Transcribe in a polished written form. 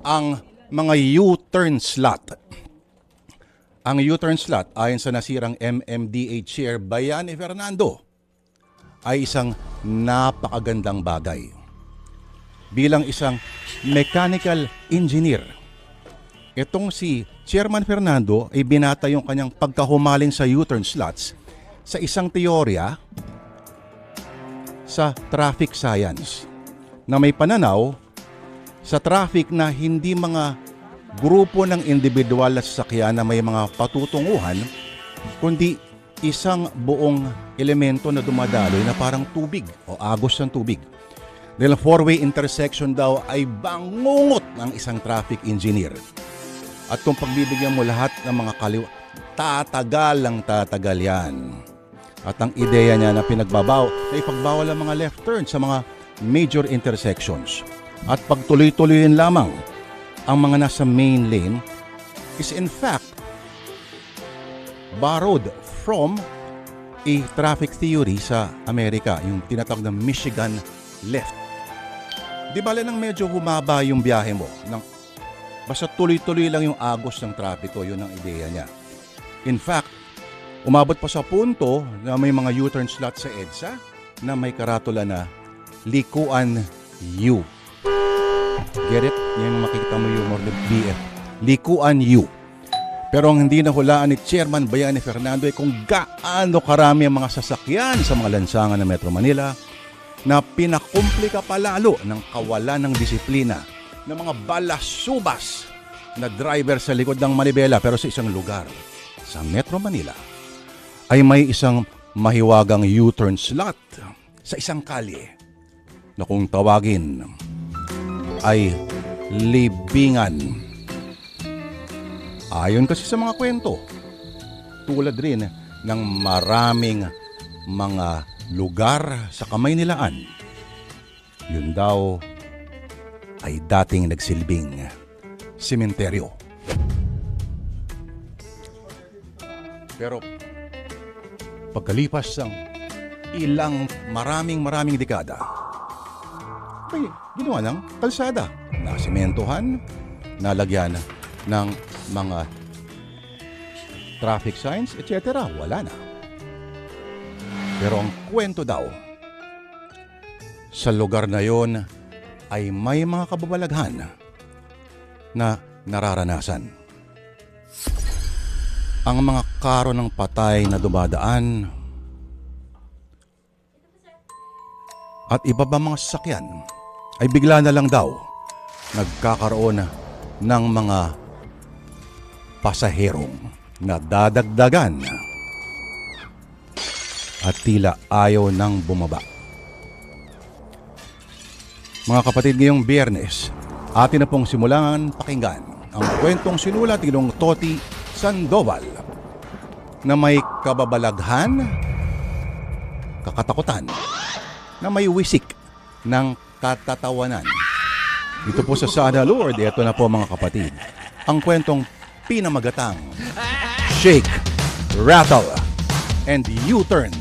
ang mga U-turn slot. Ang U-turn slot ayon sa nasirang MMDA Chair Bayani Fernando ay isang napakagandang bagay. Bilang isang mechanical engineer, itong si Chairman Fernando ay binata yung kanyang pagkahumaling sa U-turn slots sa isang teorya sa traffic science na may pananaw sa traffic na hindi mga grupo ng individual at sasakyan na may mga patutunguhan, kundi isang buong elemento na dumadaloy na parang tubig o agos ng tubig. Dahil four-way intersection daw ay bangungot ng isang traffic engineer. At kung pagbibigyan mo lahat ng mga kaliwa, tatagal yan. At ang ideya niya na ipagbawal ang mga left turn sa mga major intersections. At pagtuloy-tuloyin lamang ang mga nasa main lane is in fact borrowed from a traffic theory sa Amerika, yung tinatawag na Michigan left. Di bale nang medyo humaba yung biyahe mo, basta tuloy-tuloy lang yung agos ng trapiko, yun ang ideya niya. In fact, umabot pa sa punto na may mga U-turn slot sa EDSA na may karatula na Likuan U. Get it? Yung makikita mo yung more than BF. Likuan U. Pero ang hindi nahulaan ni Chairman Bayani Fernando ay kung gaano karami ang mga sasakyan sa mga lansangan ng Metro Manila na pinakumplika pa lalo ng kawalan ng disiplina ng mga balasubas na driver sa likod ng manibela. Pero sa isang lugar sa Metro Manila ay may isang mahiwagang U-turn slot sa isang kalye na kung tawagin ay libingan. Ayon kasi sa mga kwento, tulad rin ng maraming mga lugar sa Kamaynilaan, yun daw ay dating nagsilbing sementeryo. Pero pagkalipas ng maraming dekada, ay ginawa ng kalsada, nasimentohan, nalagyan ng mga traffic signs, etc. Wala na. Pero ang kwento daw, sa lugar na yon ay may mga kababalaghan na nararanasan. Ang mga karo ng patay na dumadaan at iba ba mga sasakyan ay bigla na lang daw nagkakaroon ng mga pasaherong nadadagdagan at tila ayaw nang bumaba. Mga kapatid, ngayong Biyernes, atin na pong simulan pakinggan ang kwentong sinulat ni Toti Sandoval na may kababalaghan, kakatakutan, na may wisik ng katatawanan. Ito po sa Sana Lord, ito na po mga kapatid, ang kwentong pinamagatang Shake, Rattle, and U-Turn